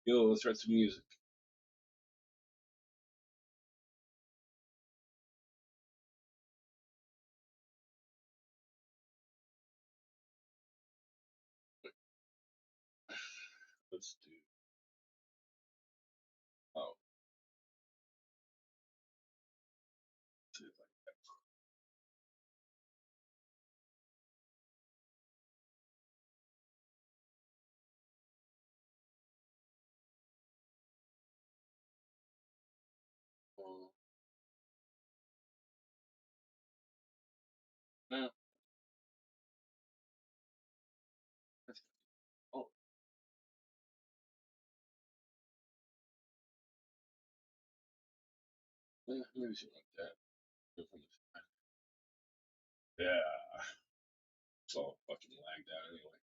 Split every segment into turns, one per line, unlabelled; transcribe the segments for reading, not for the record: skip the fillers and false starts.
Yo, let's write some music. Let's do. Oh, do it like that. No, that's, oh, maybe something like that. Go from the- Yeah, it's all fucking lagged out anyway.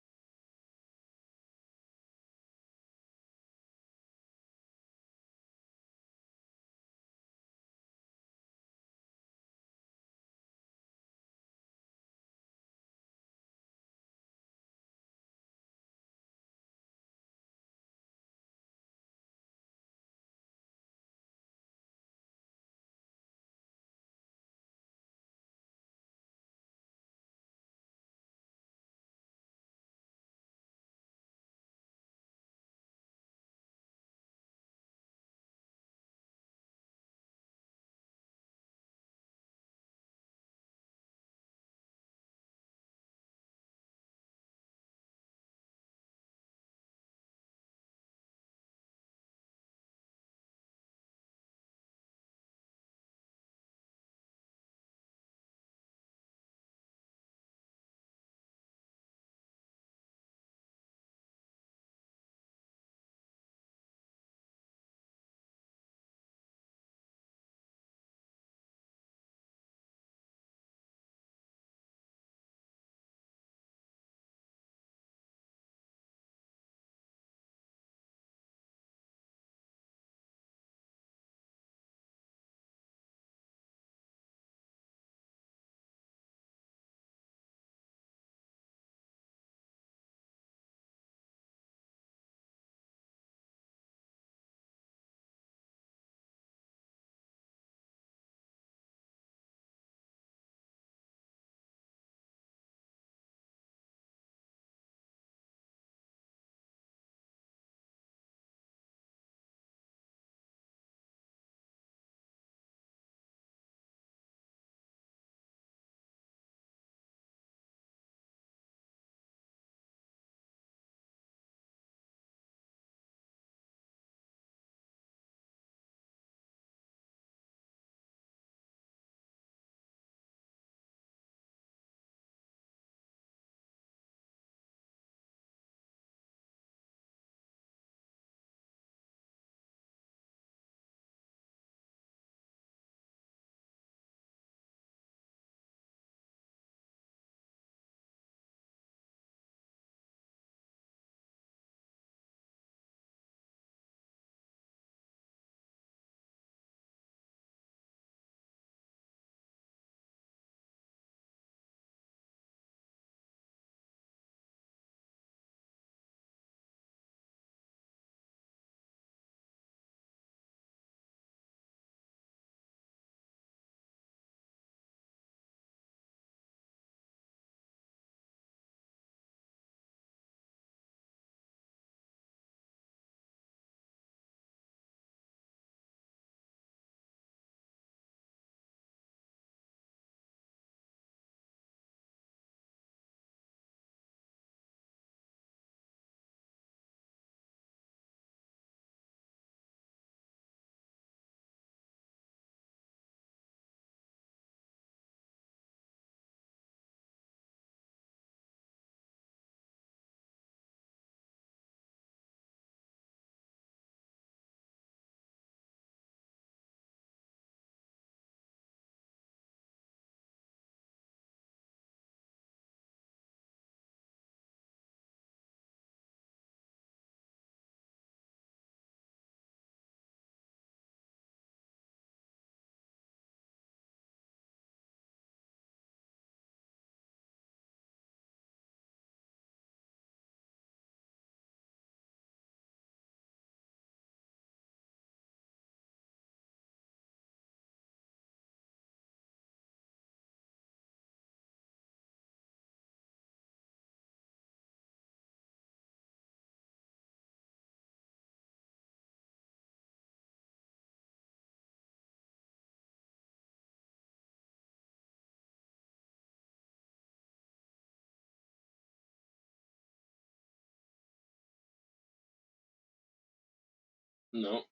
No,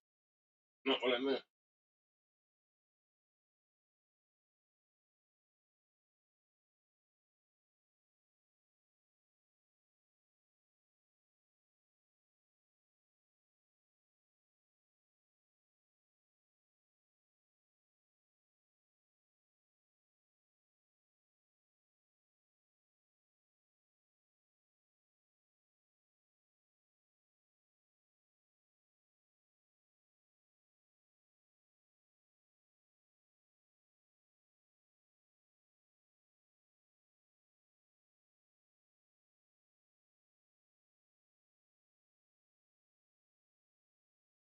not what I meant.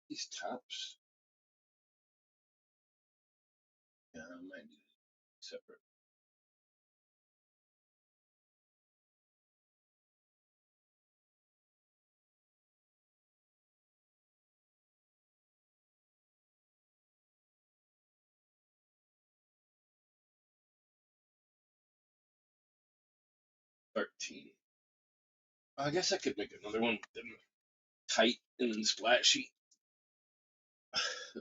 'These tops. Yeah, I might do separate. $13. I guess I could make another one with them tight and then splashy.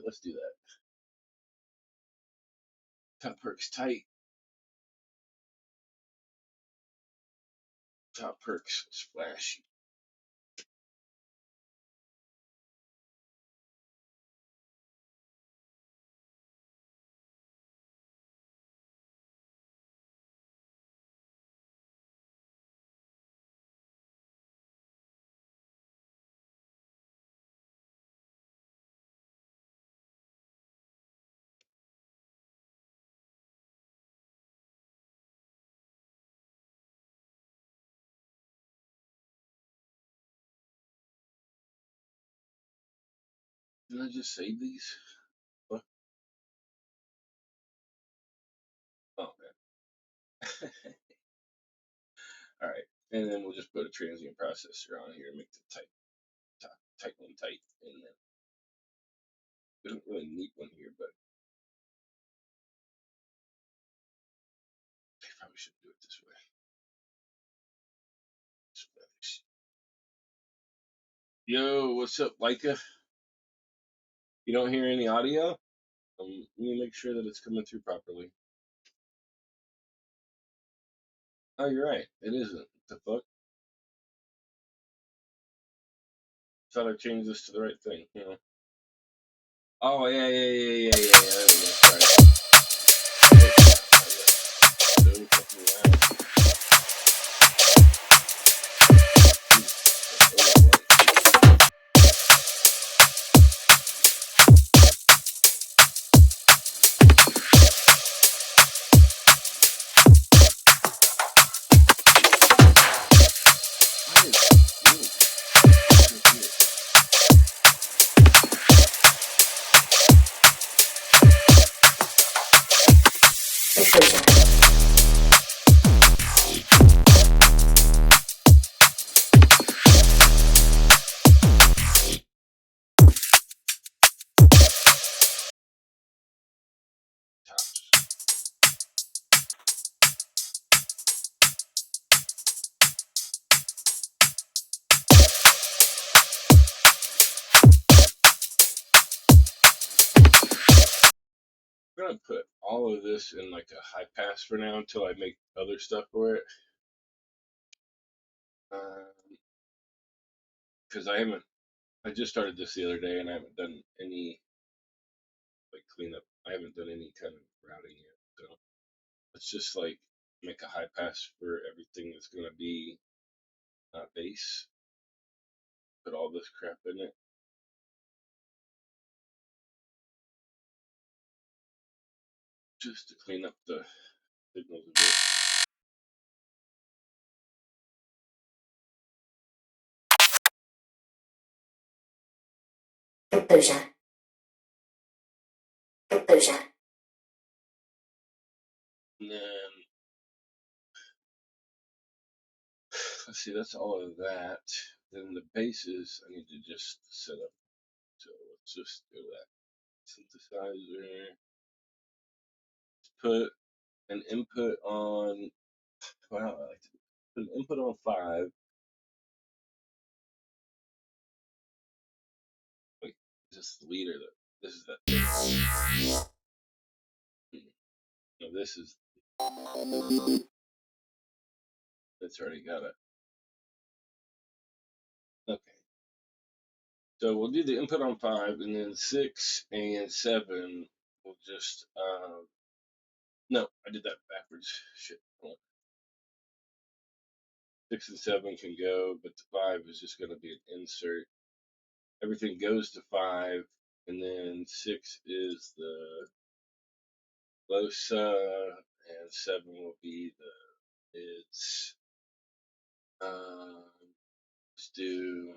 Let's do that. Top perks tight. Top perks splashy. Did I just save these? What? Oh man. All right, and then we'll just put a transient processor on here and make the tight one tight. And then we don't really need one here, but I probably should do it this way. Yo, what's up, Leica? You don't hear any audio? Let me make sure that it's coming through properly. Oh, you're right. It isn't. What the fuck? Thought I changed this to the right thing. You know? Oh, yeah. There we go. Sorry. So fucking loud. I'm gonna put all of this in like a high pass for now until I make other stuff for it. Because I just started this the other day and I haven't done any like cleanup. I haven't done any kind of routing yet. So let's just like make a high pass for everything that's gonna be base. Put all this crap in it. Just to clean up the signals a bit. Composure. And then let's see, that's all of that. Then the bases I need to just set up. So let's just do that. Synthesizer. Put an input on. Wow, I like to put an input on 5. Wait, this the leader? This is that. No, this is. It's already got it. Okay. So we'll do the input on 5, and then 6 and 7 will just. No, I did that backwards. Shit. 6 and 7 can go, but the 5 is just going to be an insert. Everything goes to 5, and then 6 is the losa, and 7 will be the mids. Let's do.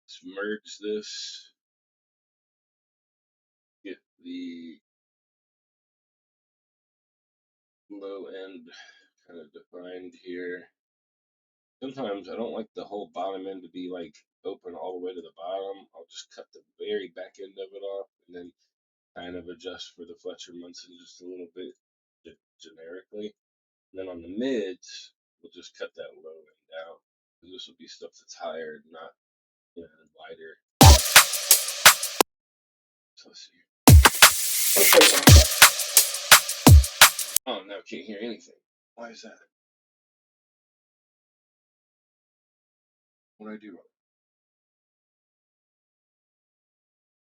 Let's merge this. Get the low end kind of defined here. Sometimes I don't like the whole bottom end to be like open all the way to the bottom. I'll just cut the very back end of it off and then kind of adjust for the Fletcher Munson just a little bit generically. And then on the mids, we'll just cut that low end out. This will be stuff that's higher, not wider. So let's see. Oh, now I can't hear anything. Why is that? What did I do wrong?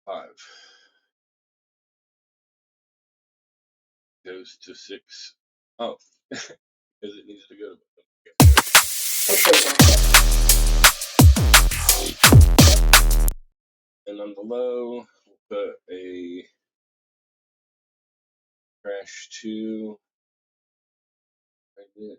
5 goes to 6. Oh, because it needs to go to. And on the low, we'll put a crash 2. Like this.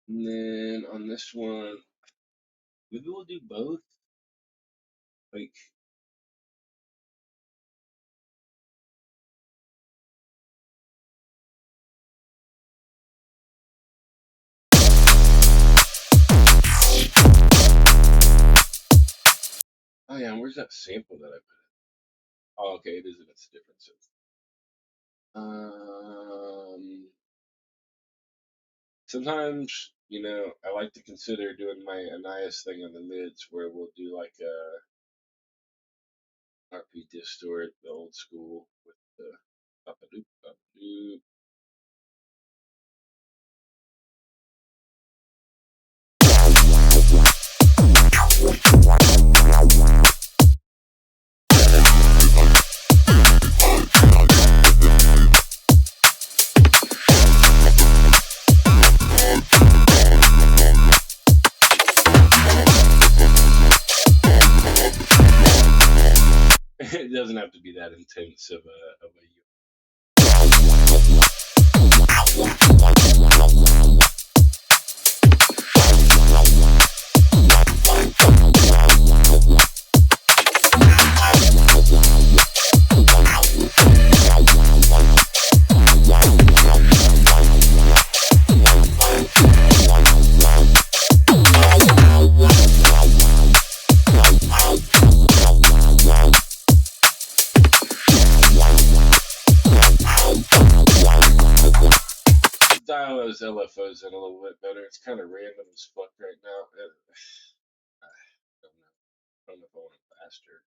And then on this one, maybe we'll do both. Like, oh yeah, where's that sample that I put in? Oh, okay, it is in its differences. Sometimes, I like to consider doing my Annias thing on the mids where we'll do like a RP distort, the old school with the up-a-doop, up-a-doop. It doesn't have to be that intense of a dial those LFOs in a little bit better. It's kind of random as fuck right now. I don't know if I want it faster.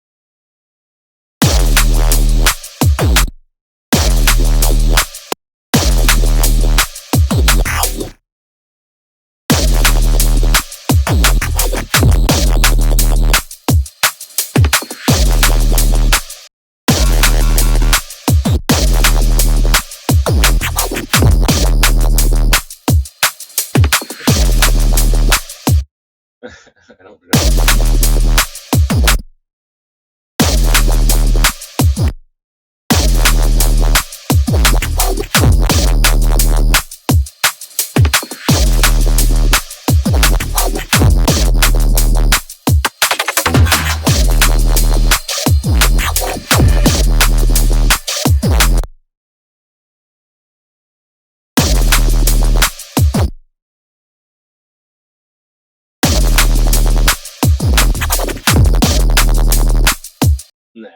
I don't know. Nah.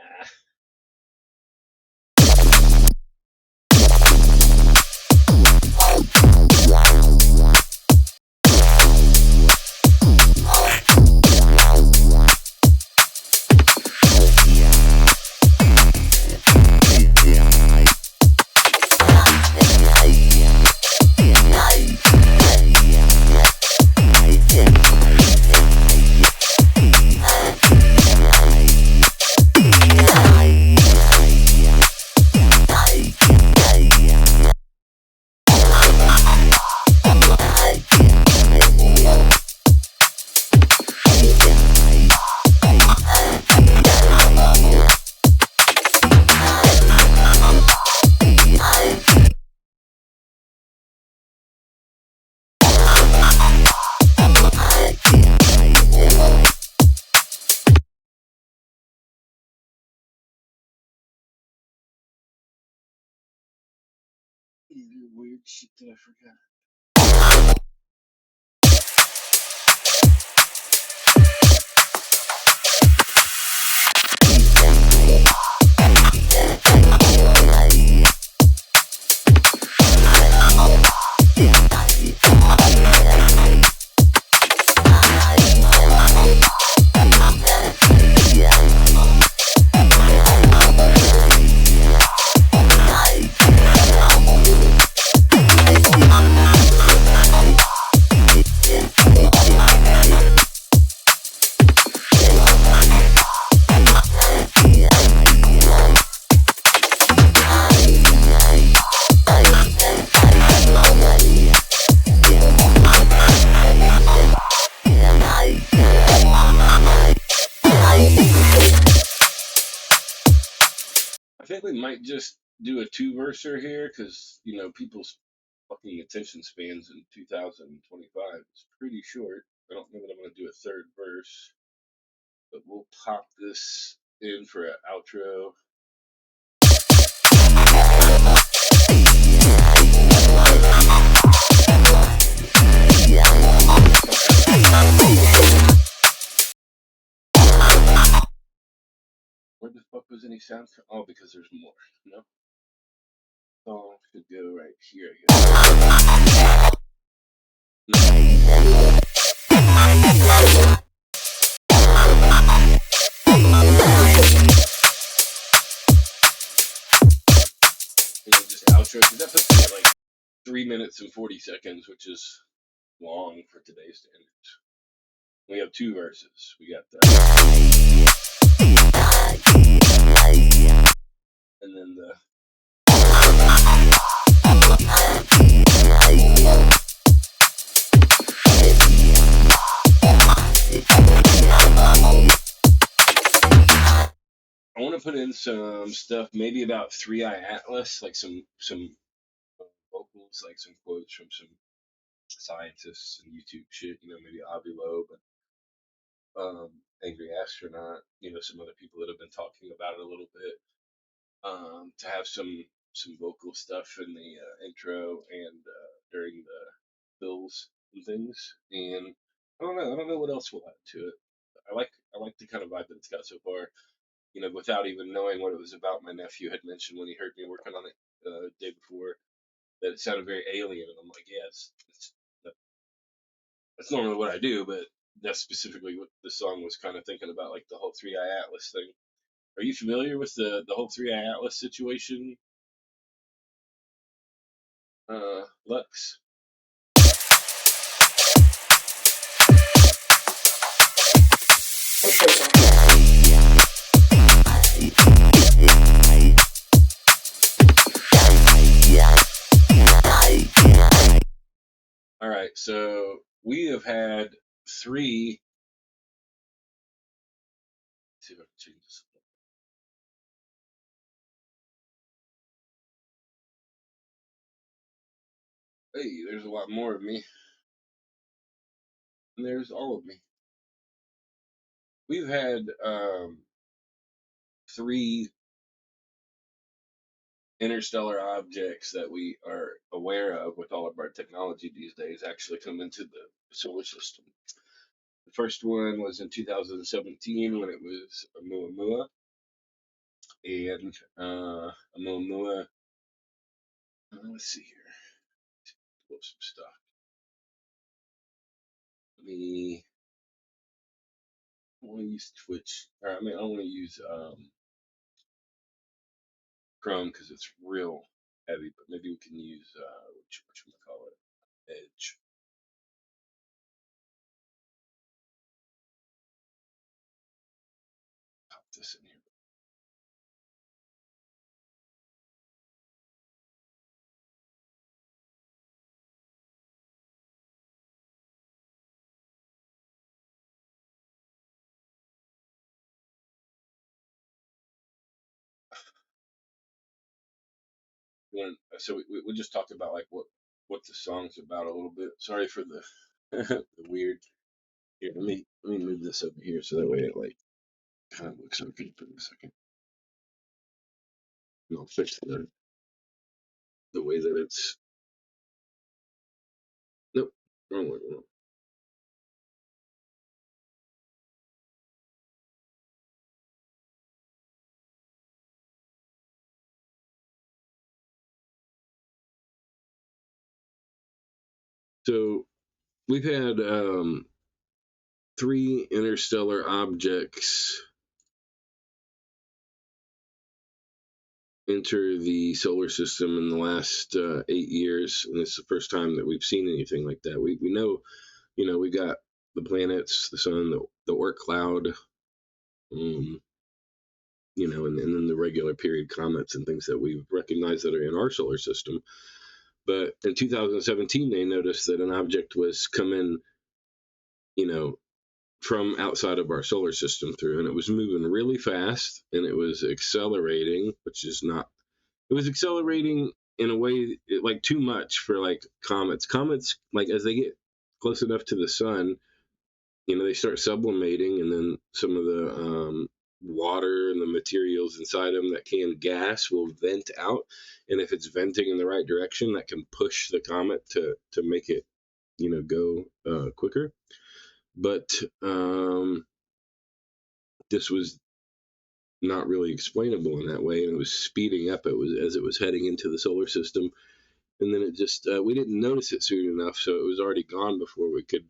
Weird shit that I forgot. I think we might just do a two-verser here because, people's fucking attention spans in 2025 is pretty short. I don't know that I'm going to do a third verse, but we'll pop this in for an outro. Where the fuck was any sound? Oh, because there's more. No? Oh, should go right here, I guess. And then just outro, because that puts me at like 3 minutes and 40 seconds, which is long for today's standards. We have two verses. We got that. And then the. I want to put in some stuff, maybe about 3i Atlas, like some vocals, like some quotes from some scientists and YouTube shit. Maybe Avi Loeb and Angry Astronaut. Some other people that have been talking about it a little bit. To have some vocal stuff in the intro and during the fills and things. And I don't know what else we'll add to it. I like the kind of vibe that it's got so far. Without even knowing what it was about. My nephew had mentioned when he heard me working on it the day before that it sounded very alien, and I'm like, yeah, that's normally what I do, but that's specifically what the song was kind of thinking about, like the whole 3i Atlas thing. Are you familiar with the whole 3i Atlas situation, Lux? All right, so we have had three. Let's see if I can change this. Hey, there's a lot more of me, and there's all of me. We've had three interstellar objects that we are aware of with all of our technology these days actually come into the solar system. The first one was in 2017 when it was Oumuamua. and Momoa. Let's see here. Pull up some stuff. Let me. I want to use Twitch. Or, I mean, I want to use Chrome because it's real heavy. But maybe we can use what you call it, Edge. Pop this in here. So we just talked about like what the song's about a little bit. Sorry for the the weird. Here, let me move this over here so that way it like kind of looks okay for a second. And I'll fix the way that it's. Nope, wrong way. Wrong. So we've had three interstellar objects enter the solar system in the last 8 years, and it's the first time that we've seen anything like that. We know, we got the planets, the sun, the Oort cloud, um, and then the regular period comets and things that we've recognized that are in our solar system. But in 2017, they noticed that an object was coming, you know, from outside of our solar system through, and it was moving really fast, and it was accelerating, which is not. It was accelerating in a way like too much for like comets. Comets, like as they get close enough to the sun, they start sublimating, and then some of the water and the materials inside them that can gas will vent out, and if it's venting in the right direction, that can push the comet to make it, go quicker. But this was not really explainable in that way, and it was speeding up. It was as it was heading into the solar system, and then it just we didn't notice it soon enough, so it was already gone before we could.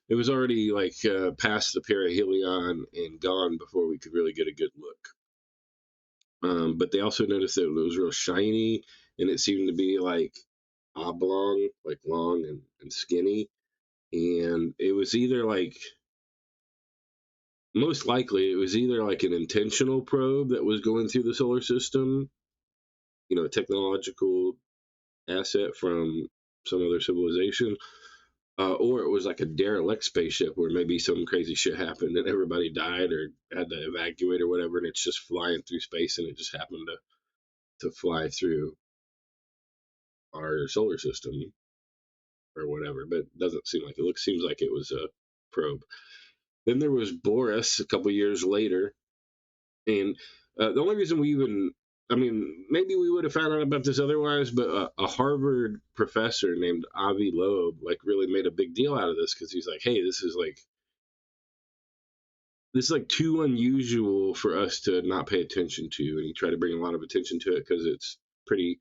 It was already like past the perihelion and gone before we could really get a good look. But they also noticed that it was real shiny, and it seemed to be like oblong, like long and skinny. And it was either like, most likely, it was either like an intentional probe that was going through the solar system, a technological asset from some other civilization, or it was like a derelict spaceship where maybe some crazy shit happened and everybody died or had to evacuate or whatever, and it's just flying through space, and it just happened to fly through our solar system or whatever. But it doesn't seem like it. Seems like it was a probe. Then there was Boris a couple years later, and the only reason we even, I mean, maybe we would have found out about this otherwise, but a Harvard professor named Avi Loeb like really made a big deal out of this because he's like, hey, this is like too unusual for us to not pay attention to, and he tried to bring a lot of attention to it because it's pretty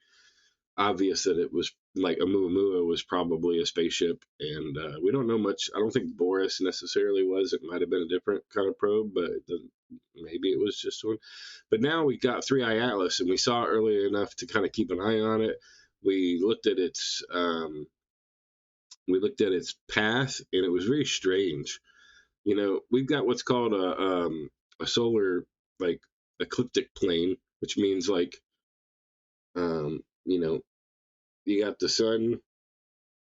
obvious that it was like Oumuamua was probably a spaceship, and we don't know much. I don't think Boris necessarily was. It might have been a different kind of probe, but maybe it was just one. But now we got 3i Atlas, and we saw it early enough to kind of keep an eye on it. We looked at its path, and it was very strange. We've got what's called a solar like ecliptic plane, which means like um, you know you got the sun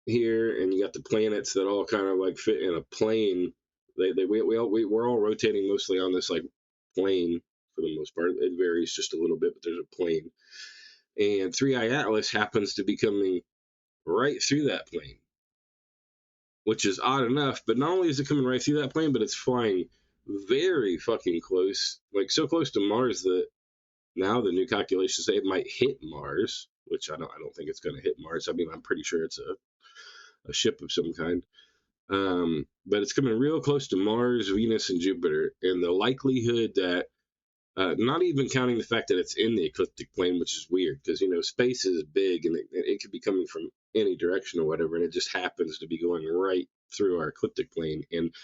here, and you got the planets that all kind of like fit in a plane. We're all rotating mostly on this like plane for the most part. It varies just a little bit, but there's a plane. And 3i Atlas happens to be coming right through that plane, which is odd enough. But not only is it coming right through that plane, but it's flying very fucking close, like so close to Mars that now the new calculations say it might hit Mars, which I don't think it's going to hit Mars. I mean, I'm pretty sure it's a ship of some kind. But it's coming real close to Mars, Venus, and Jupiter, and the likelihood that Not even counting the fact that it's in the ecliptic plane, which is weird because space is big and it could be coming from any direction or whatever, and it just happens to be going right through our ecliptic plane and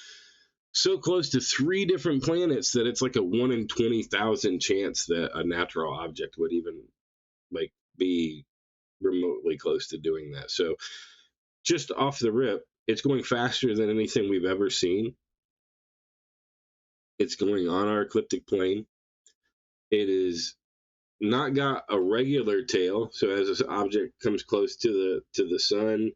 so close to three different planets that it's like a 1 in 20,000 chance that a natural object would even like be remotely close to doing that. So just off the rip, it's going faster than anything we've ever seen. It's going on our ecliptic plane. It is not got a regular tail, so as this object comes close to the sun,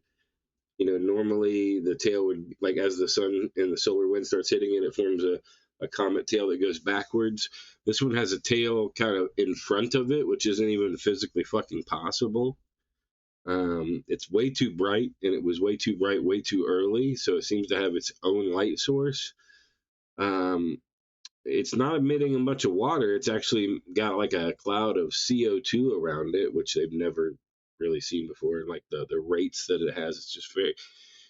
normally the tail would, like, as the sun and the solar wind starts hitting it, it forms a comet tail that goes backwards. This one has a tail kind of in front of it, which isn't even physically fucking possible. It's way too bright, and it was way too bright way too early, so it seems to have its own light source. It's not emitting a bunch of water. It's actually got like a cloud of CO2 around it, which they've never really seen before. And like the rates that it has, it's just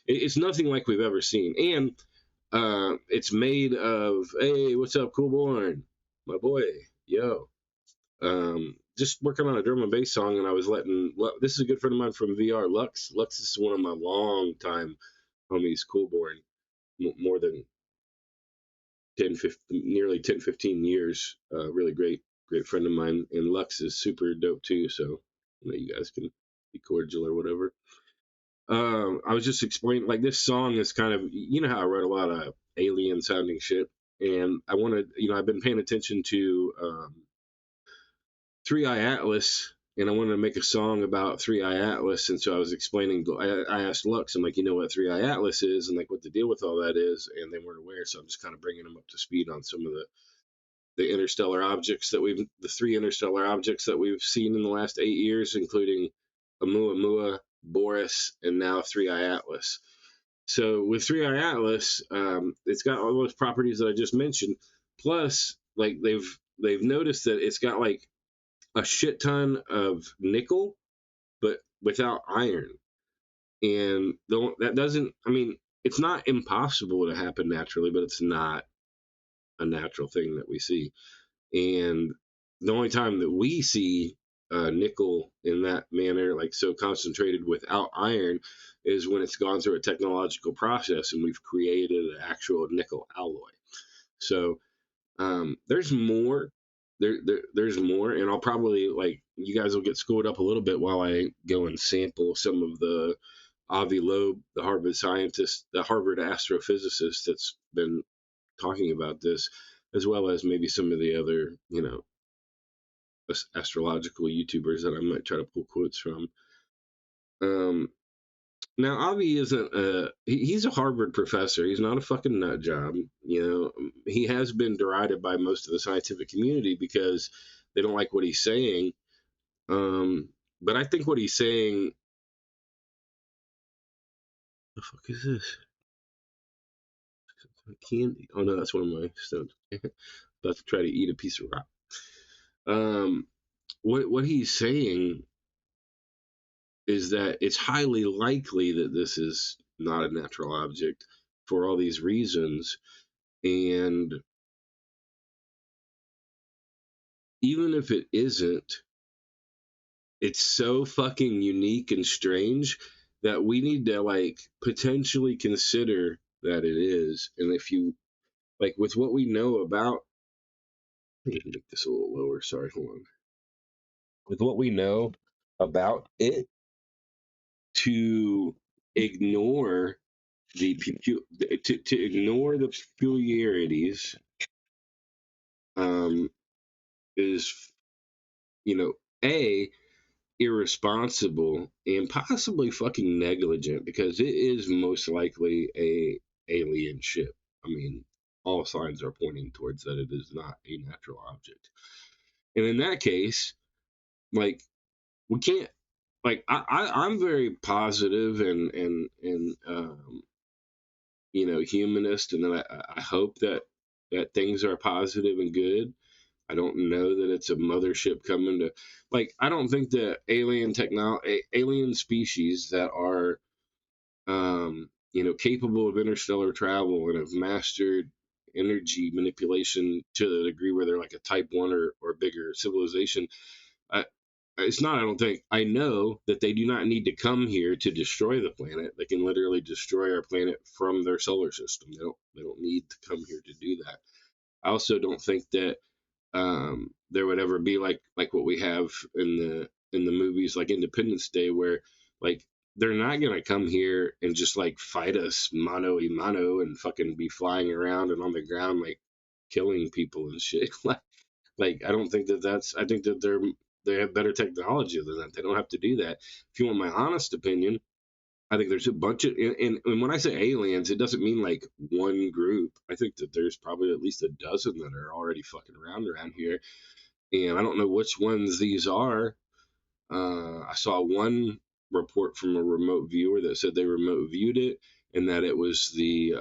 it's nothing like we've ever seen. And it's made of, hey, what's up, Coolborn? My boy, yo. Just working on a drum and bass song, and I was this is a good friend of mine from VR, Lux. Lux is one of my long time homies, Coolborn, more than 10, 15, nearly 10, 15 years. Really great friend of mine. And Lux is super dope too. So, you guys can be cordial or whatever. I was just explaining, like, this song is kind of, how I wrote a lot of alien sounding shit. And I wanted, I've been paying attention to Three Eye Atlas, and I wanted to make a song about Three Eye Atlas. And so I was explaining, I asked Lux, I'm like, what Three Eye Atlas is and like what the deal with all that is. And they weren't aware. So I'm just kind of bringing them up to speed on some of the interstellar objects the three interstellar objects that we've seen in the last 8 years, including Oumuamua, Boris, and now Three Eye Atlas. So with Three Eye Atlas, it's got all those properties that I just mentioned. Plus, like, they've noticed that it's got like a shit ton of nickel, but without iron. And that doesn't, I mean, it's not impossible to happen naturally, but it's not a natural thing that we see. And the only time that we see nickel in that manner, like so concentrated without iron, is when it's gone through a technological process and we've created an actual nickel alloy. So there's more. There's more, and I'll probably, like, you guys will get schooled up a little bit while I go and sample some of the Avi Loeb, the Harvard scientist, the Harvard astrophysicist that's been talking about this, as well as maybe some of the other, astrological YouTubers that I might try to pull quotes from. Now, Avi isn't he's a Harvard professor. He's not a fucking nut job. He has been derided by most of the scientific community because they don't like what he's saying. But I think what he's saying, the fuck is this? Candy. Oh no, that's one of my stones. About to try to eat a piece of rock. What he's saying is that it's highly likely that this is not a natural object for all these reasons. And even if it isn't, it's so fucking unique and strange that we need to, like, potentially consider that it is. And if you, like, with what we know about, let me make this a little lower, sorry, hold on. With what we know about it, to ignore to ignore the peculiarities is, a, irresponsible and possibly fucking negligent, because it is most likely a alien ship. I mean, all signs are pointing towards that it is not a natural object. And in that case, like, we can't, like, I'm very positive and humanist, and then I hope that things are positive and good. I don't know that it's a mothership coming to, like, I don't think that alien species that are capable of interstellar travel and have mastered energy manipulation to the degree where they're like a type 1 or bigger civilization. I, it's not, I don't think. I know that they do not need to come here to destroy the planet. They can literally destroy our planet from their solar system. They don't need to come here to do that. I also don't think that there would ever be like what we have in the movies like Independence Day, where like they're not gonna come here and just like fight us mano a mano and fucking be flying around and on the ground like killing people and shit. Like I don't think that that's. I think that they have better technology than that. They don't have to do that. If you want my honest opinion, I think there's a bunch of, and when I say aliens, it doesn't mean like one group. I think that there's probably at least a dozen that are already fucking around here, and I don't know which ones these are. I saw one report from a remote viewer that said they remote viewed it, and that it was the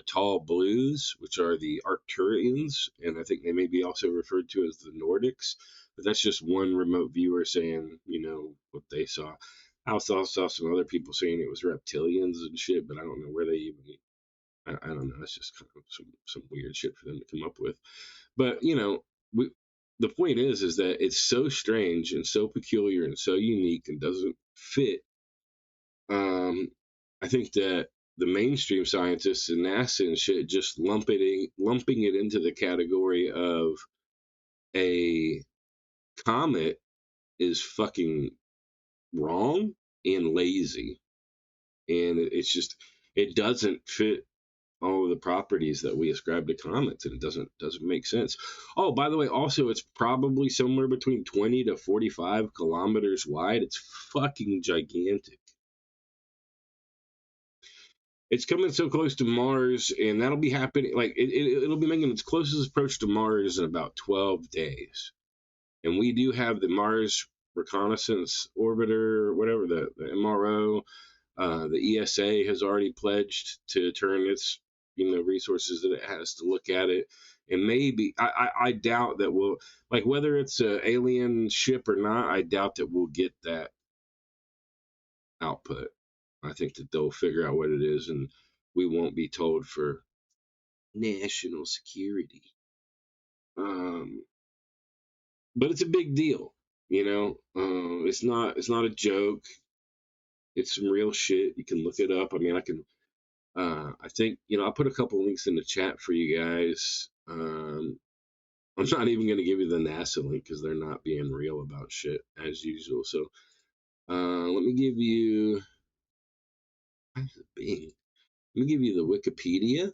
tall blues, which are the Arcturians, and I think they may be also referred to as the Nordics. But that's just one remote viewer saying, what they saw. I also saw some other people saying it was reptilians and shit, but I don't know where they even. I don't know. That's just kind of some weird shit for them to come up with. But we the point is that it's so strange and so peculiar and so unique and doesn't fit. I think that the mainstream scientists and NASA and shit just lumping it into the category of a comet is fucking wrong and lazy, and it's just it doesn't fit all of the properties that we ascribe to comets, and it doesn't make sense. Oh, by the way, also it's probably somewhere between 20 to 45 kilometers wide. It's fucking gigantic. It's coming so close to Mars, and that'll be happening. Like it'll be making its closest approach to Mars in about 12 days. And we do have the Mars Reconnaissance Orbiter, whatever the MRO. The ESA has already pledged to turn its resources that it has to look at it, and maybe I doubt that we'll, like, whether it's an alien ship or not. I doubt that we'll get that output. I think that they'll figure out what it is, and we won't be told for national security. But it's a big deal, it's not a joke. It's some real shit. You can look it up. I mean, I think, I'll put a couple links in the chat for you guys. I'm not even going to give you the NASA link because they're not being real about shit as usual. So let me give you, Bing. Let me give you the Wikipedia.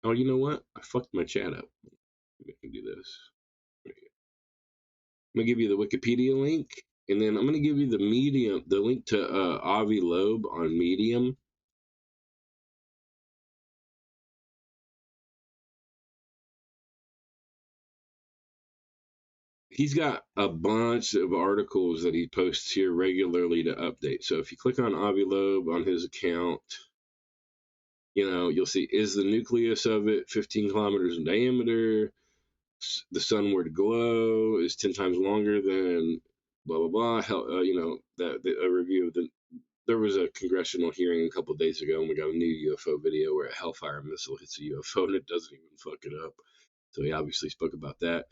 Oh, you know what? I fucked my chat up. Maybe I can do this. I'm going to give you the Wikipedia link, and then I'm going to give you the link to Avi Loeb on Medium. He's got a bunch of articles that he posts here regularly to update. So if you click on Avi Loeb on his account, you'll see, is the nucleus of it 15 kilometers in diameter? The sunward glow is 10 times longer than blah, blah, blah. A review of there was a congressional hearing a couple of days ago, and we got a new UFO video where a Hellfire missile hits a UFO and it doesn't even fuck it up. So he obviously spoke about that.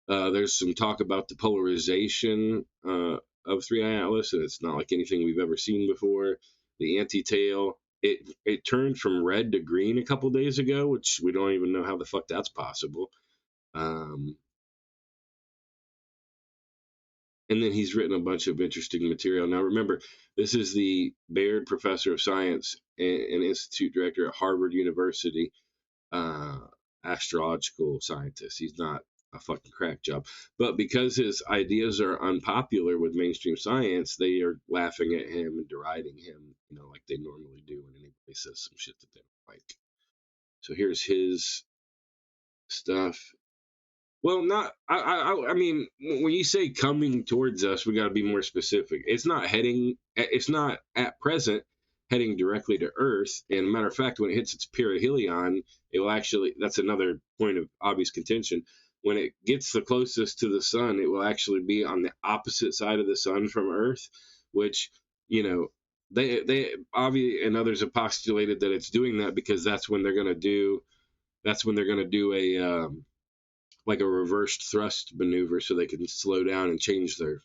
There's some talk about the polarization of 3i Atlas, and it's not like anything we've ever seen before. The anti-tail, it turned from red to green a couple days ago, which we don't even know how the fuck that's possible. And then he's written a bunch of interesting material. Now, remember, this is the Baird Professor of Science and Institute Director at Harvard University, astrological scientist. He's not a fucking crack job. But because his ideas are unpopular with mainstream science, they are laughing at him and deriding him, like they normally do when anybody says some shit that they don't like. So here's his stuff. Well, not. I mean, when you say coming towards us, we got to be more specific. It's not heading. It's not at present heading directly to Earth. And matter of fact, when it hits its perihelion, it will actually. That's another point of obvious contention. When it gets the closest to the sun, it will actually be on the opposite side of the sun from Earth, which
they obviously, and others have postulated that it's doing that because that's when they're going to do a like a reversed thrust maneuver, so they can slow down and change their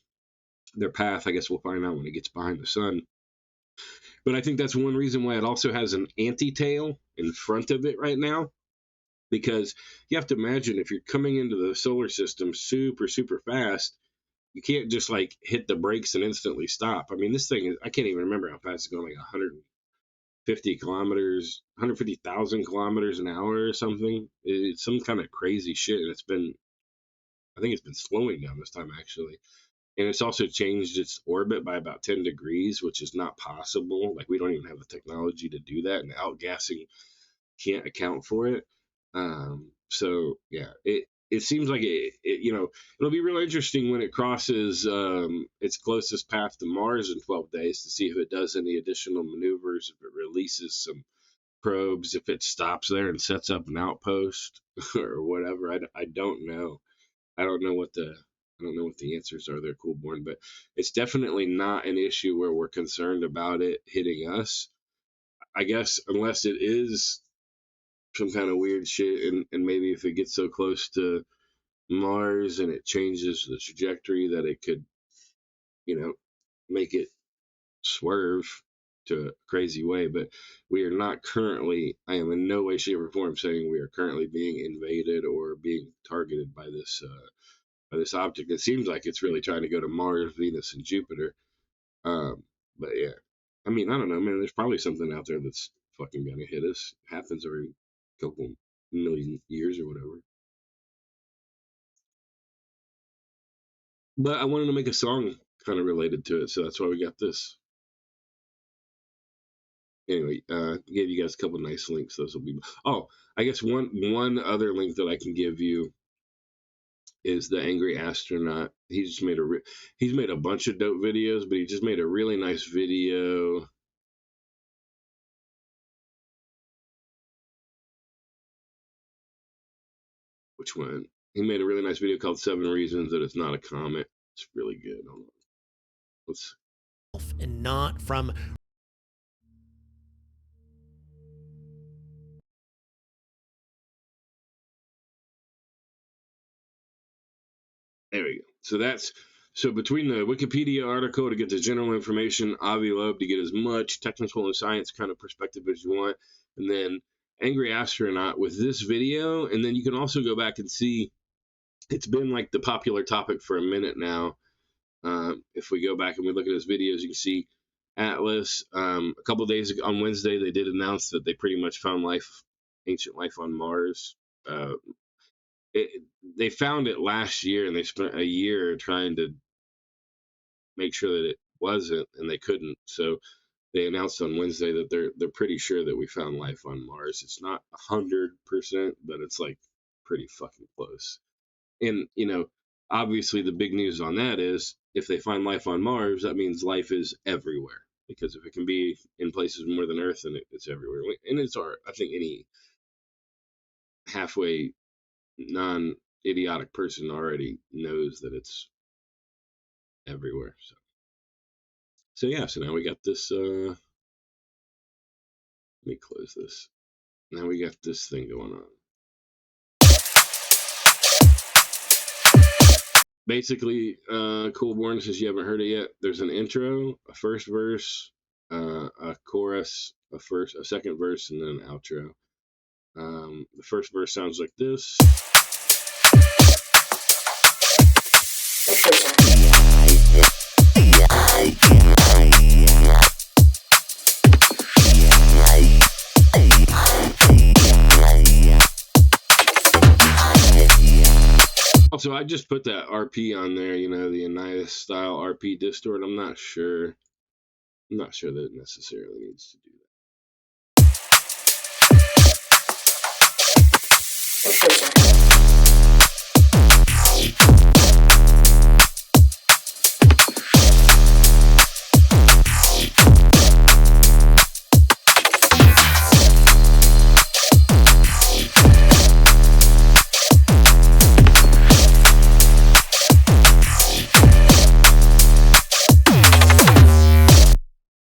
path. I guess we'll find out when it gets behind the sun. But I think that's one reason why it also has an anti-tail in front of it right now, because you have to imagine if you're coming into the solar system super, super fast, you can't just like hit the brakes and instantly stop. I mean, this thing is, I can't even remember how fast it's going, like 150 kilometers, 150,000 kilometers an hour or something. It's some kind of crazy shit. And I think it's been slowing down this time actually. And it's also changed its orbit by about 10 degrees, which is not possible. Like, we don't even have the technology to do that, and outgassing can't account for it. So yeah, it seems like it'll be really interesting when it crosses its closest path to Mars in 12 days to see if it does any additional maneuvers, if it releases some probes, if it stops there and sets up an outpost or whatever. I don't know. I don't know what the answers are there, Coolborn, but it's definitely not an issue where we're concerned about it hitting us. I guess unless it is some kind of weird shit, and maybe if it gets so close to Mars and it changes the trajectory that it could, make it swerve to a crazy way. But we are not currently, I am in no way, shape, or form saying we are currently being invaded or being targeted by this object. It seems like it's really trying to go to Mars, Venus, and Jupiter. But yeah, I mean, I don't know, man. There's probably something out there that's fucking gonna hit us. It happens every couple million years or whatever. But I wanted to make a song kind of related to it, so that's why we got this. Anyway, gave you guys a couple nice links. Those will be. Oh, I guess one other link that I can give you is the Angry Astronaut. He's made a bunch of dope videos, but he just made a really nice video. Which one? He made a really nice video called 7 Reasons That It's Not a Comet. It's really good. Hold on. Let's.
And not from.
There we go. So between the Wikipedia article to get the general information, Avi Loeb to get as much technical and science kind of perspective as you want, and then Angry Astronaut with this video, and then you can also go back and see, it's been like the popular topic for a minute now. If we go back and we look at his videos, you can see Atlas. A couple days ago, on Wednesday, they did announce that they pretty much found ancient life on Mars. They found it last year, and they spent a year trying to make sure that it wasn't, and they couldn't. So they announced on Wednesday that they're pretty sure that we found life on Mars. It's not 100%, but it's like pretty fucking close. And obviously the big news on that is if they find life on Mars, that means life is everywhere. Because if it can be in places more than Earth, then it's everywhere. And I think any halfway non-idiotic person already knows that it's everywhere. So yeah, so now we got this, let me close this. Now we got this thing going on. Basically, Coolborn, since you haven't heard it yet, there's an intro, a first verse, a chorus, a second verse, and then an outro. The first verse sounds like this. Also, I just put that RP on there, the Annias style RP distort. I'm not sure that it necessarily needs to do that.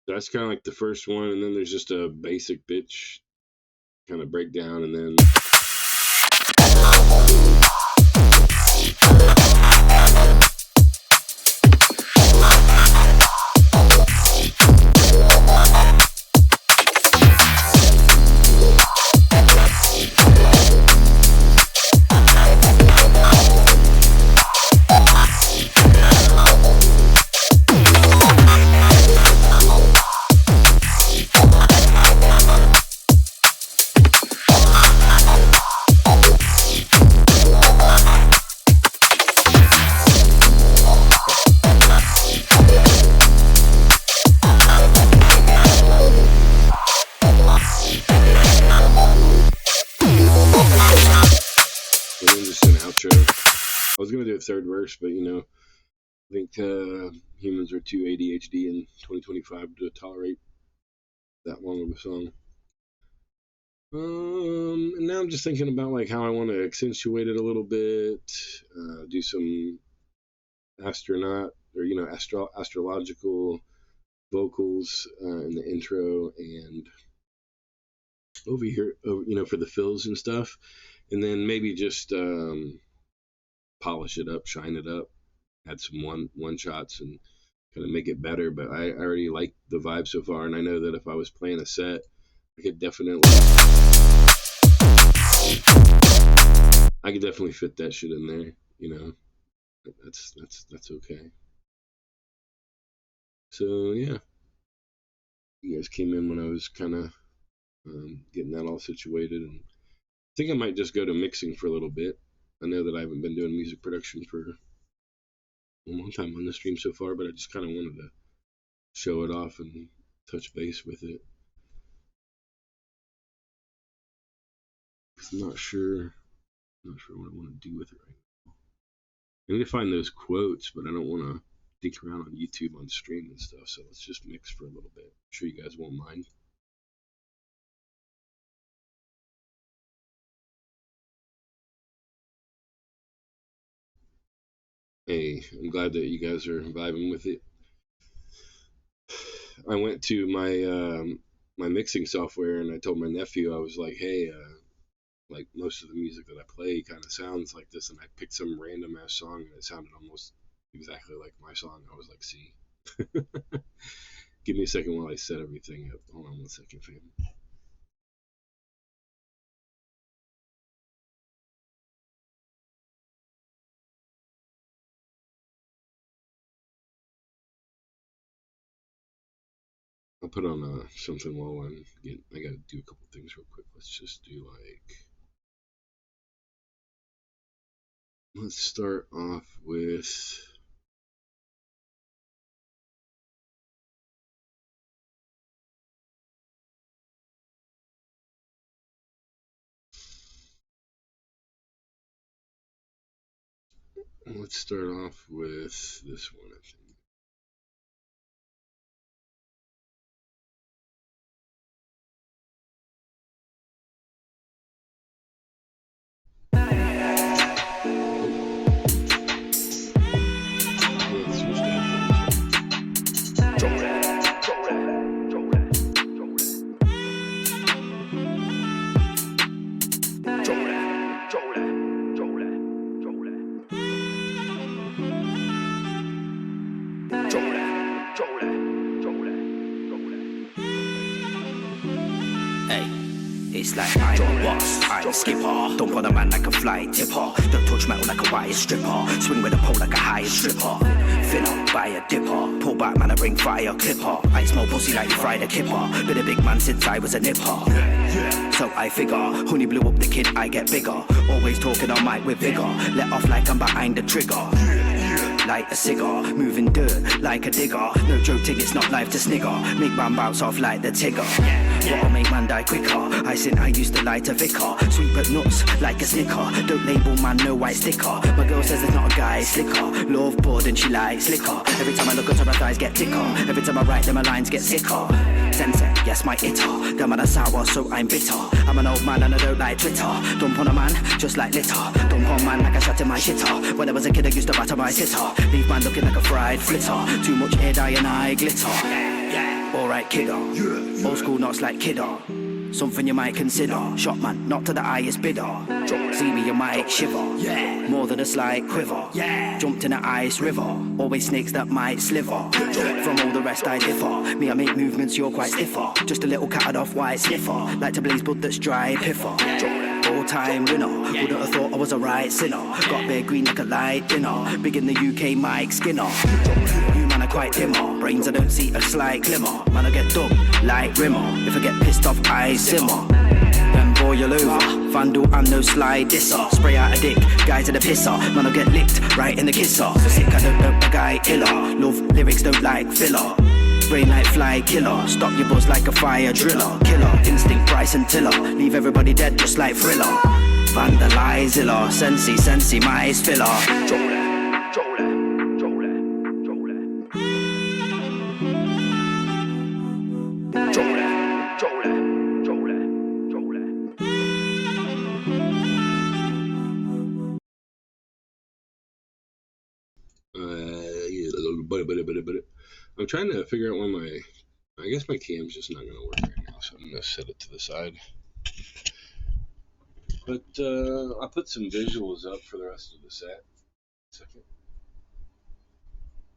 That's kind of like the first one, and then there's just a basic bitch kind of breakdown, and then just an outro. I was gonna do a third verse, but I think humans are too ADHD in 2025 to tolerate that long of a song. And now I'm just thinking about like how I want to accentuate it a little bit, do some astronaut or astrological vocals in the intro and over here, for the fills and stuff, and then maybe just polish it up, shine it up, add some one shots and kind of make it better. But I already like the vibe so far, and I know that if I was playing a set, I could definitely fit that shit in there. That's okay. So yeah, you guys came in when I was kind of getting that all situated, and I think I might just go to mixing for a little bit. I know that I haven't been doing music production for a long time on the stream so far, but I just kind of wanted to show it off and touch base with it. I'm not sure what I want to do with it right now. I need to find those quotes, but I don't want to dig around on YouTube on stream and stuff, so let's just mix for a little bit. I'm sure you guys won't mind. Hey, I'm glad that you guys are vibing with it. I went to my mixing software and I told my nephew, I was like, hey, like most of the music that I play kind of sounds like this, and I picked some random ass song and it sounded almost exactly like my song. I was like, see. Give me a second while I set everything up. Hold on one second, fam. I'll put on something while I gotta do a couple things real quick. Let's just do let's start off with this one, I think.
It's like I'm boss, I'm skipper. Don't put a man like a fly tipper. Don't touch metal like a wire stripper. Swing with a pole like a high stripper. Finna buy a dipper. Pull back man, I bring fire clipper. I smell pussy like you fried a kipper. Been a big man since I was a nipper. So I figure, honey blew up the kid, I get bigger. Always talking on mic with vigor. Let off like I'm behind the trigger. Light a cigar, moving dirt like a digger. No joke, tickets, not life to snigger. Make man bounce off like the tigger. What'll make man die quicker? I sin I used to light a vicar. Sweet but nuts like a snicker. Don't label man no white sticker. My girl says it's not a guy, slicker. Love bored and she likes liquor. Every time I look at her, my thighs get thicker. Every time I write them, my lines get sicker. Sensei, yes my itter. Them man are sour, so I'm bitter. I'm an old man and I don't like Twitter. Dump on a man, just like litter. Dump on man like I shot in my shitter. When I was a kid I used to batter my sitter. Leave man looking like a fried flitter. Too much hair dye and I glitter. Or alright, kiddo. Old school knots like kiddo. Something you might consider. Shot man, not to the highest bidder. See me, you might shiver. More than a slight quiver. Jumped in the ice river. Always snakes that might sliver. From all the rest I differ. Me, I make movements, you're quite stiffer. Just a little catted off white sniffer. Like to blaze blood that's dry piffer. All-time winner. Wouldn't have thought I was a right sinner. Got bare green like a light dinner. Big in the UK, Mike Skinner. You man are quite dimmer. Brains I don't see a slight glimmer. Man I get dubbed like Rimmer. If I get pissed off, I simmer. Then boil over. Vandal, I'm no sly disser. Spray out a dick, guys are the pisser. Man I'll get licked right in the kisser. Sick, I don't know the guy killer. Love lyrics, don't like filler. Brain like fly killer. Stop your buzz like a fire driller. Killer, instinct, Bryce and Tiller. Leave everybody dead just like Thriller. Vandalize illa. Sensi, my filler.
I'm trying to figure out when I guess my cam's just not going to work right now, so I'm going to set it to the side. But I'll put some visuals up for the rest of the set. Second.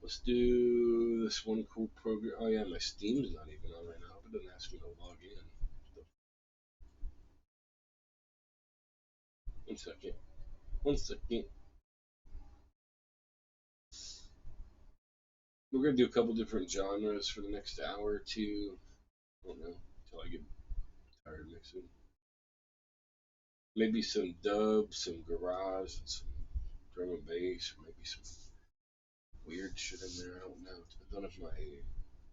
Let's do this one cool program. Oh yeah, my Steam's not even on right now. It doesn't ask me to log in. One second. We're going to do a couple different genres for the next hour or two. I don't know, until I get tired of mixing. Maybe some dub, some garage, and some drum and bass, or maybe some weird shit in there. I don't know. It depends on if my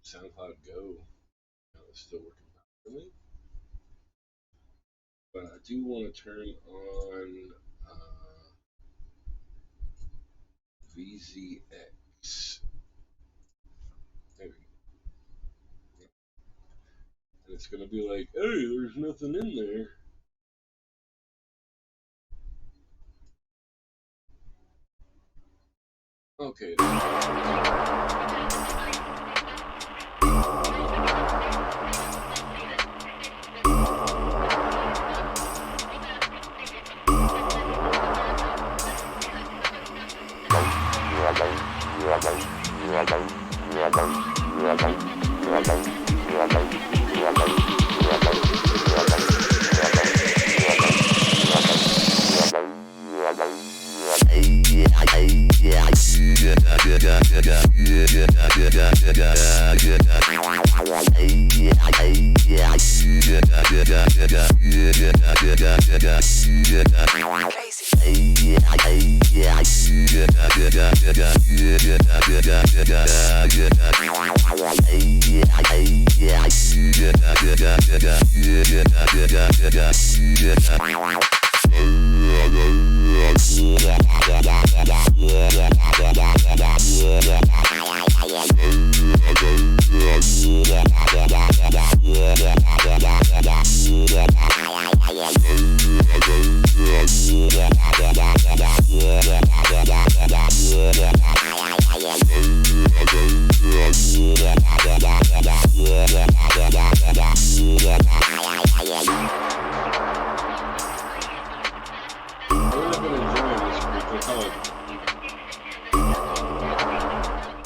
SoundCloud Go is still working properly. But I do want to turn on VZX. There we go. And it's going to be like, hey, there's nothing in there. Okay.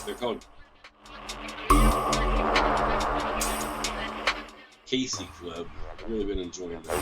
They're called Casey Club. I've really been enjoying that.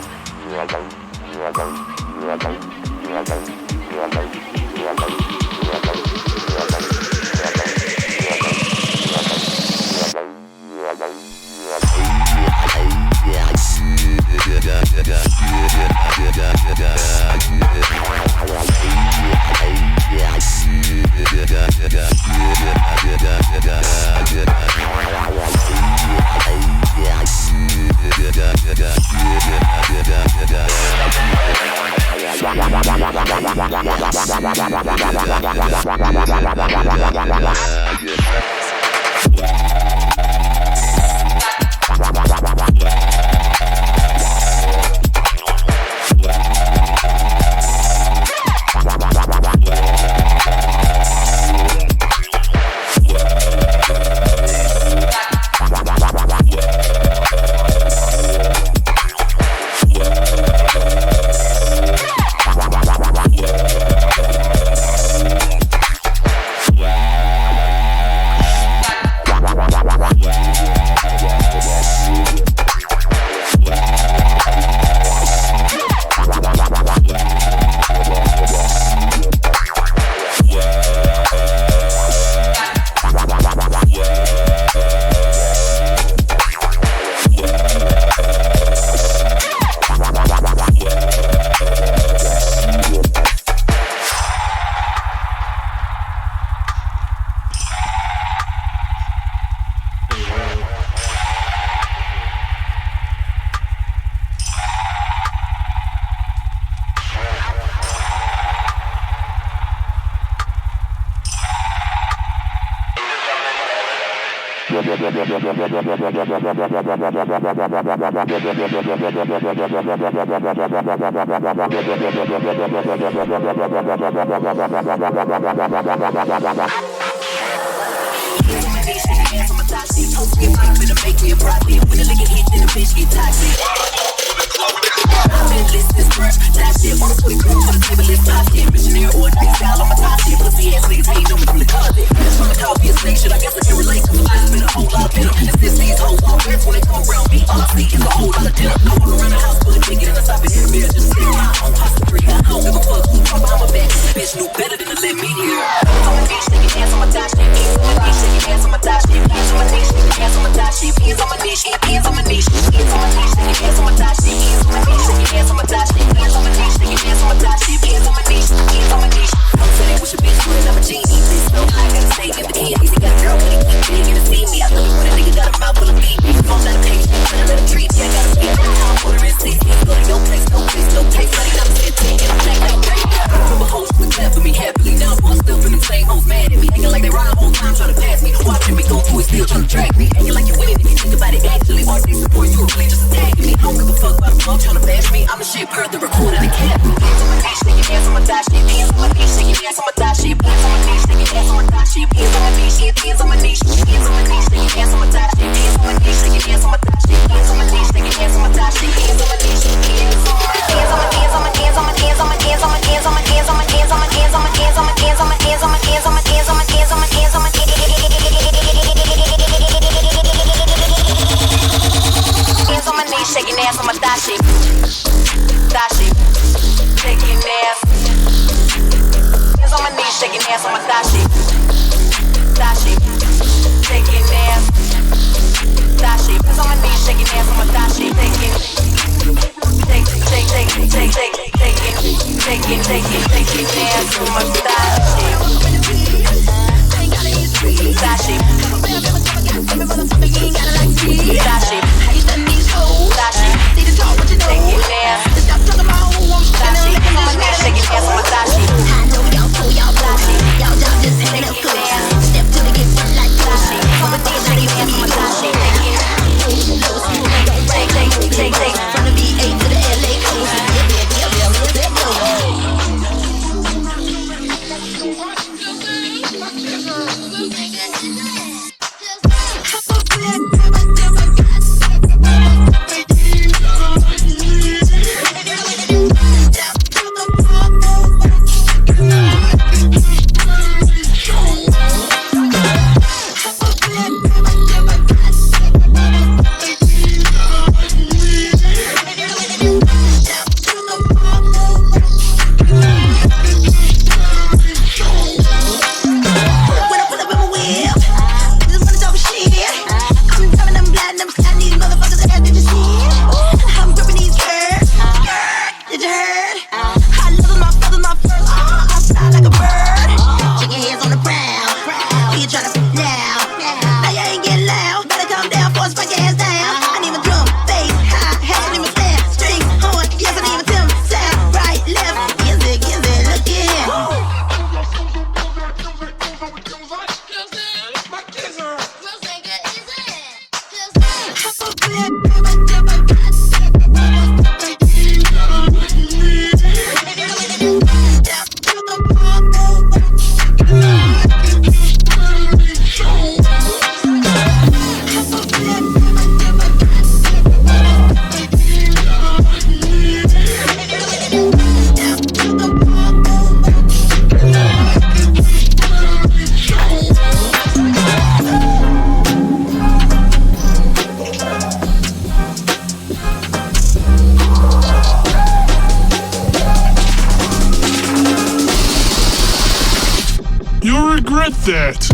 that.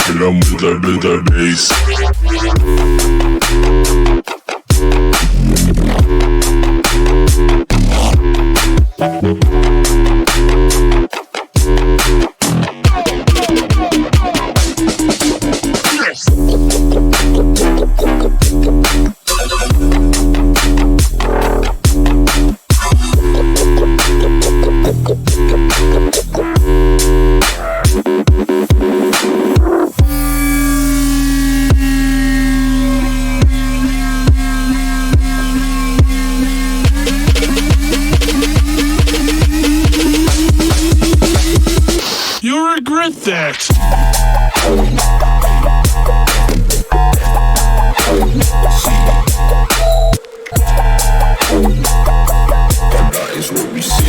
Kill 'em with the bass. regret that.
That is what we see.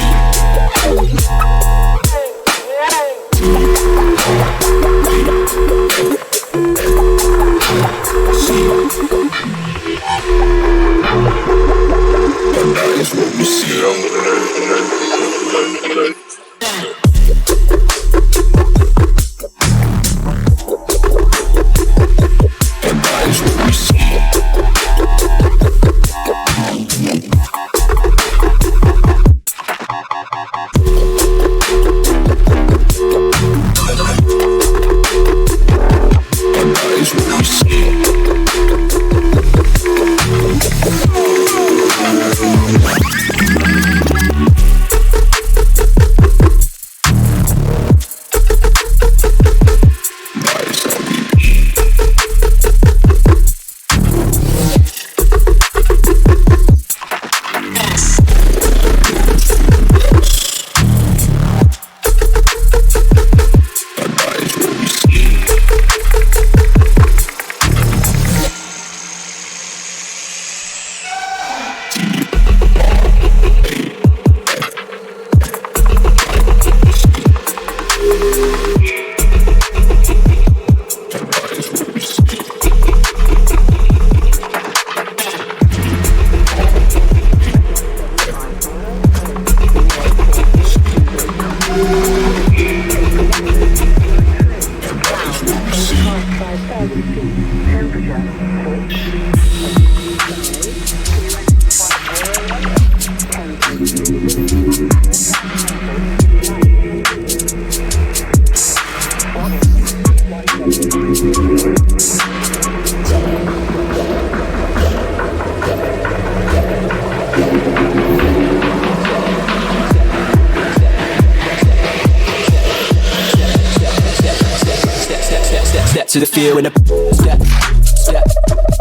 To the field with a step, step,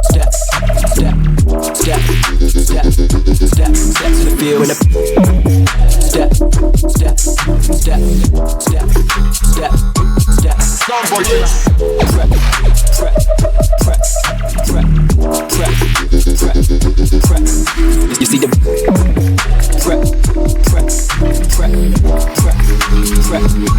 step, step, step, step, step, step to the field with a step, step, step, step, step, step. Prep, prep, prep, prep, prep, prep, prep. You see the prep, prep, prep, prep, prep, prep.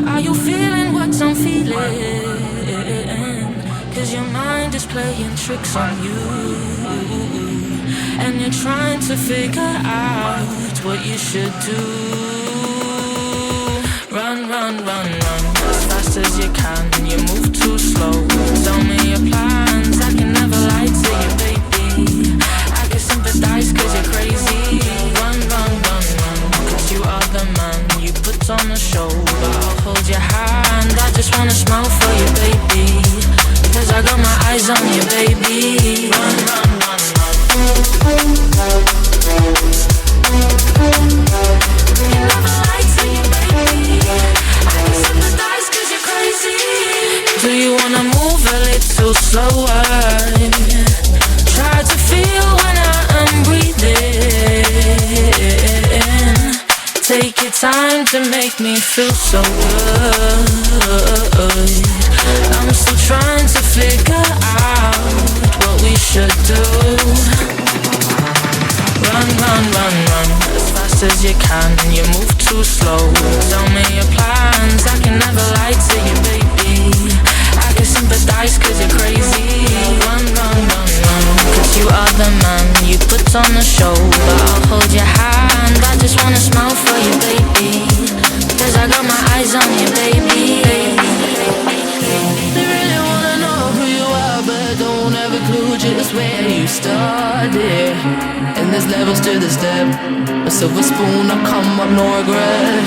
Are you feeling what I'm feeling? 'Cause your mind is playing tricks on you, and you're trying to figure out what you should do. Run, run, run, run as fast as you can. You move too slow. Tell me your plans. I can never lie to you, baby. I can sympathize 'cause you're crazy. Run, run, run, run, 'cause you are the man. You put on a show, but I'll hold your hand. I just wanna smile for you, baby. 'Cause I got my eyes on you, baby. Run, run, run, run. You never lie to you, baby. I can sympathize 'cause you're crazy. Do you wanna move a little slower? Try to feel when I am breathing. Take your time to make me feel so good. I'm still trying to figure out what we should do. Run, run, run, run as fast as you can. You move too slow. Tell me your plans. I can never lie to you, baby. I can sympathize 'cause you're crazy. Run, run, run, run, 'cause you are the man. You put on a show, but I'll hold your hand. I just wanna smile for you, baby. 'Cause I got my eyes on you, baby. They really wanna know who you are, but don't ever clue just where you started. And there's levels to the step. A silver spoon, I come up, no regret.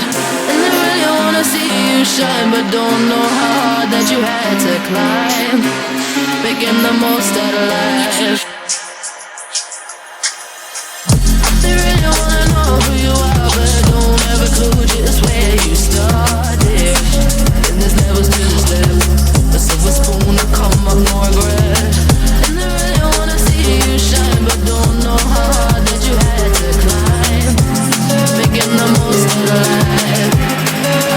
And they really wanna see you shine, but don't know how hard that you had to climb. Making the most out of life. They really wanna know who you are, but don't ever clue just where you started. And there's levels to the step. A silver spoon, I come up, no regret. And they really wanna see you shine, but don't know how hard that you had to climb. Making the most of life.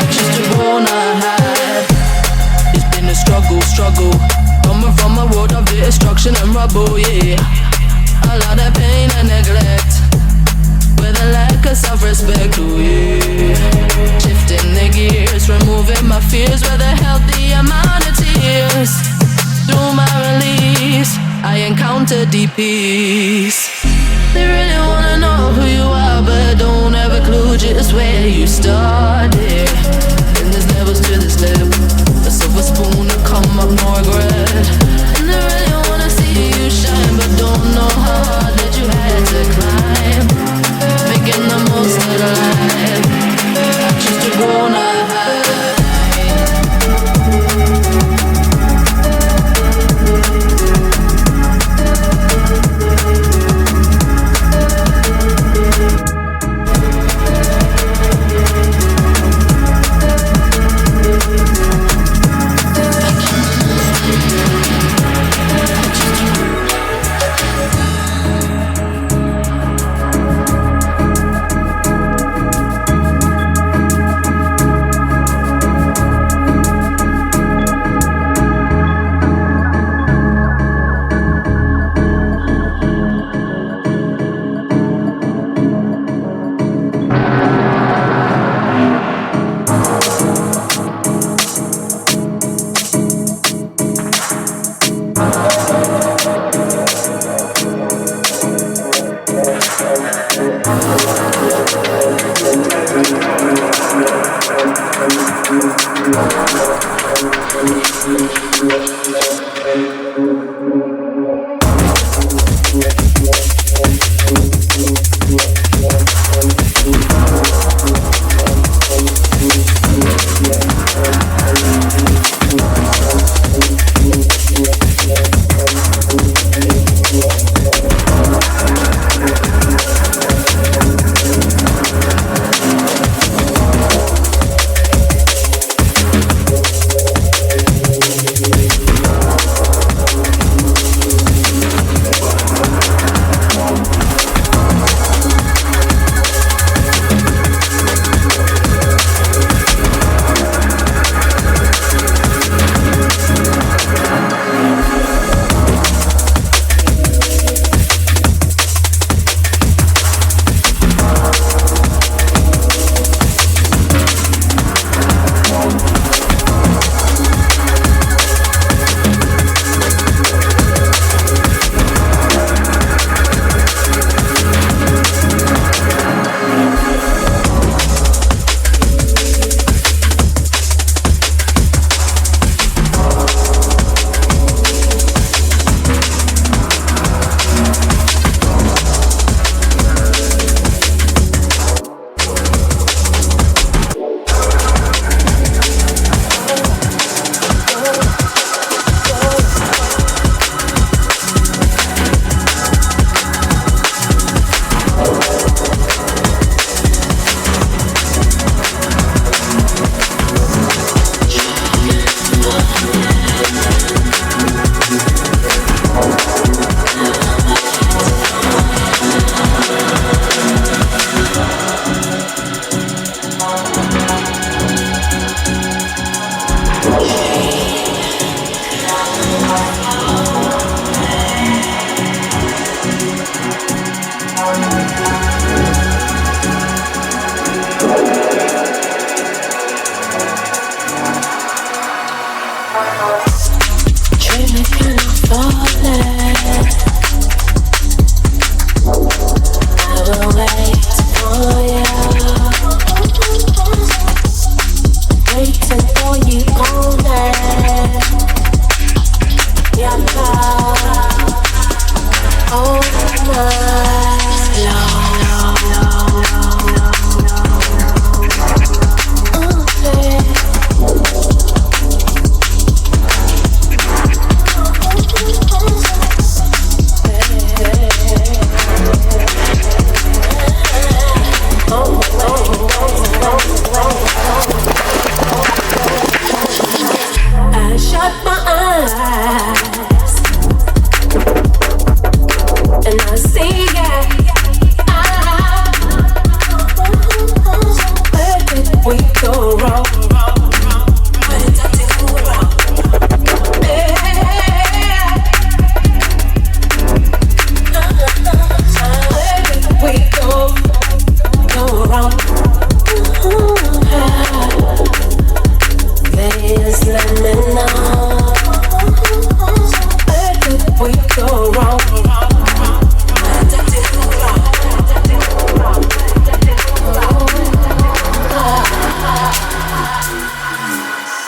I choose to go not hide. It's been a struggle. Coming from a world of destruction and rubble, yeah. A lot of pain and neglect, with a lack of self-respect, oh yeah. Shifting the gears, removing my fears with a healthy amount of tears. Through my release, I encounter deep peace. They really wanna know who you are, but don't ever clue just where you started. And there's levels to the step. A silver spoon to come up, no regret. And they really wanna see you shine, but don't know how hard that you had to climb. Making the most of life. I choose to go not hide.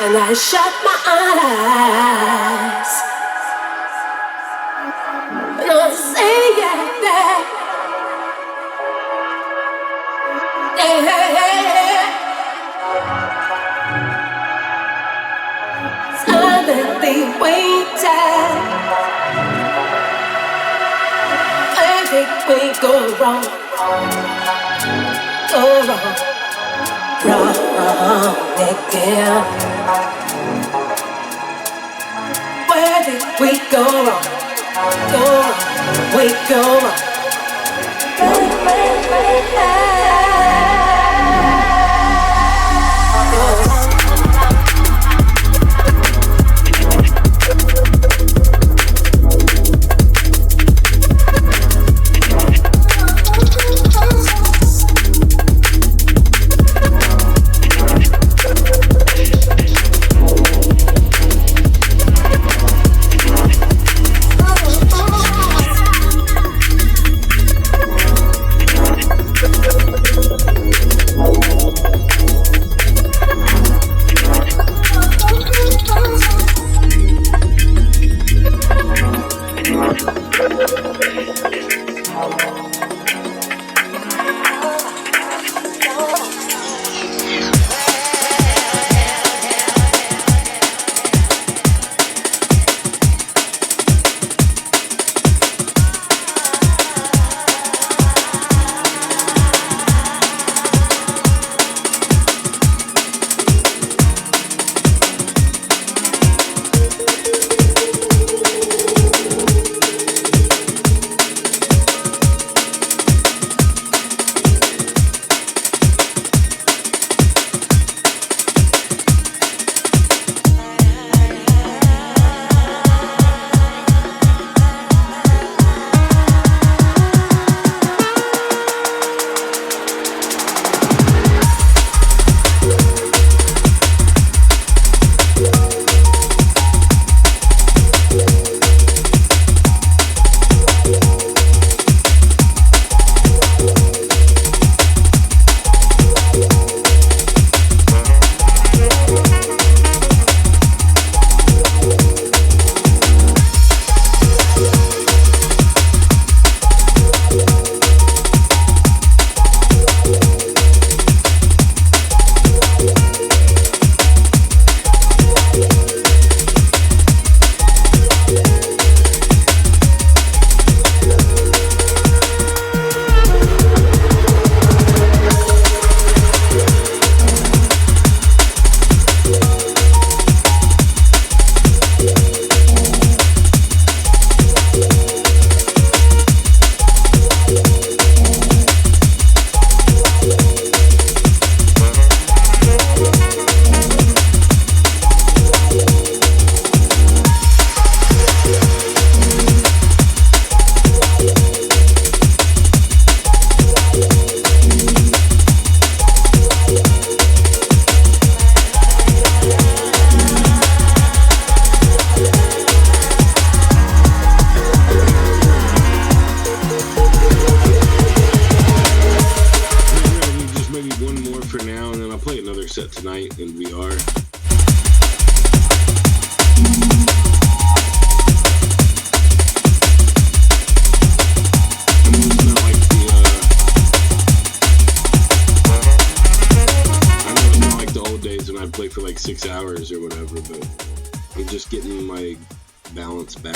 And I shut my eyes and I say yeah. Silently waiting. Everything go wrong again. Where did we go wrong? We go wrong.
Play for like 6 hours or whatever, but I'm just getting my balance back.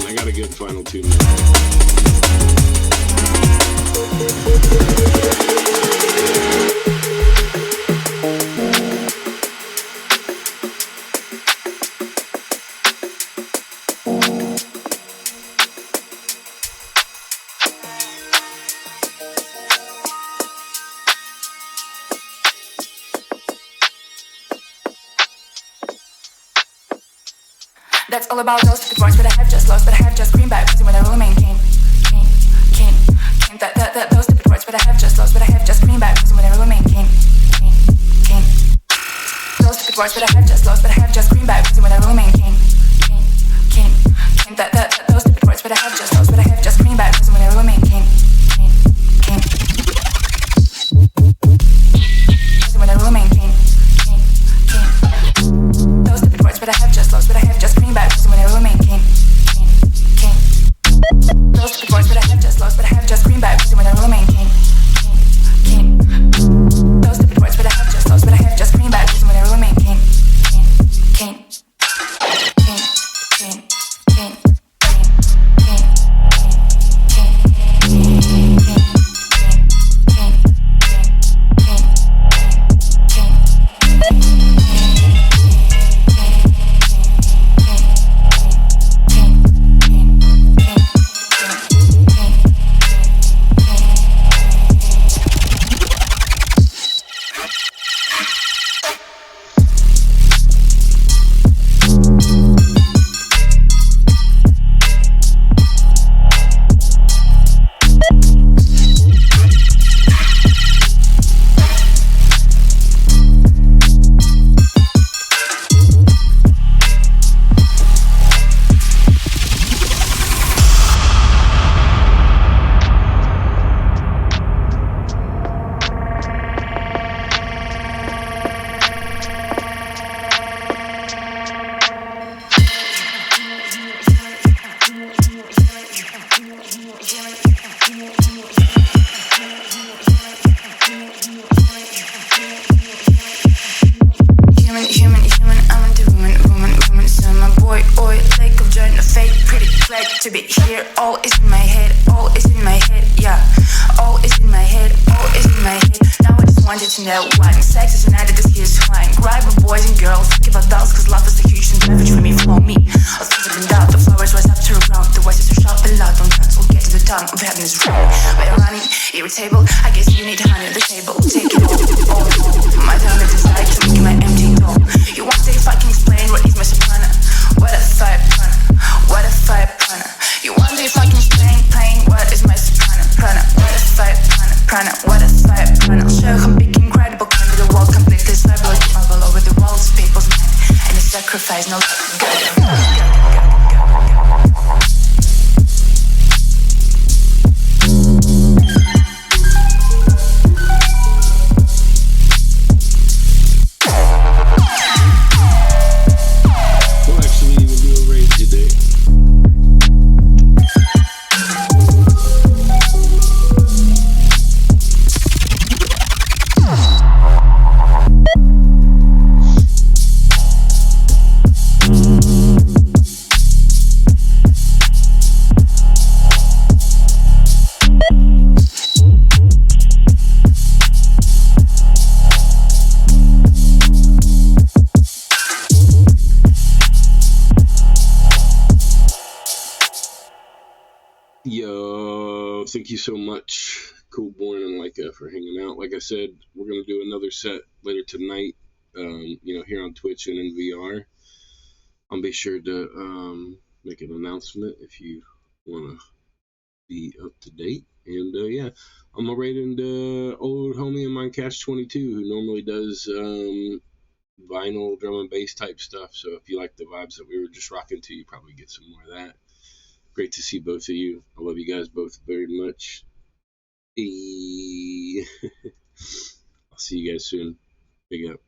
I got a good final tune now.
That's all about those stupid words, but I have just lost, but I have just greenback when I remain king. Those stupid words, but I have just lost, but I have just greenback when I remain king. Those stupid words, but I have just lost, but I have just greenback when I remain king. Those stupid words, but I have just lost, but I have just greenback when I remain king. When I remain king. Those stupid words, but I have just lost, but I have just greenback when I remain king. Those stupid words, but I have just lost, but I have just greenback when I remain king. Those stupid words, but I have just lost, but I have just greenback when I remain king. To be here, all is in my head, all is in my head, yeah. All is in my head, all is in my head. Now I just wanted to know why sex is an addict, this here's fine. Grab with boys and girls, think about dolls, cause love is a huge savage for me, follow me. I'll see them down, the flowers rise up to the ground. The voices are sharp and loud, don't touch, we'll get to the tongue of happiness round. But I'm running, irritable, I guess you need honey at the table. Take it all. My tongue is desire to make my empty dome. You want to if I can explain what is my soprano? What a five prana, what a five prana. You wonder if I can explain what is my soprano, prana. What a five prana, what a five prana. I'll show how big, incredible, kind of the world completely cyber. Marvel over the world's people's mind, and a sacrifice, no
Yo, thank you so much, Cool Born and Leica, for hanging out. Like I said, we're gonna do another set later tonight. Here on Twitch and in VR. I'll be sure to make an announcement if you wanna be up to date. And yeah, I'm already into old homie of mine, Cash 22, who normally does vinyl drum and bass type stuff. So if you like the vibes that we were just rocking to, you probably get some more of that. Great to see both of you. I love you guys both very much. I'll see you guys soon. Big up.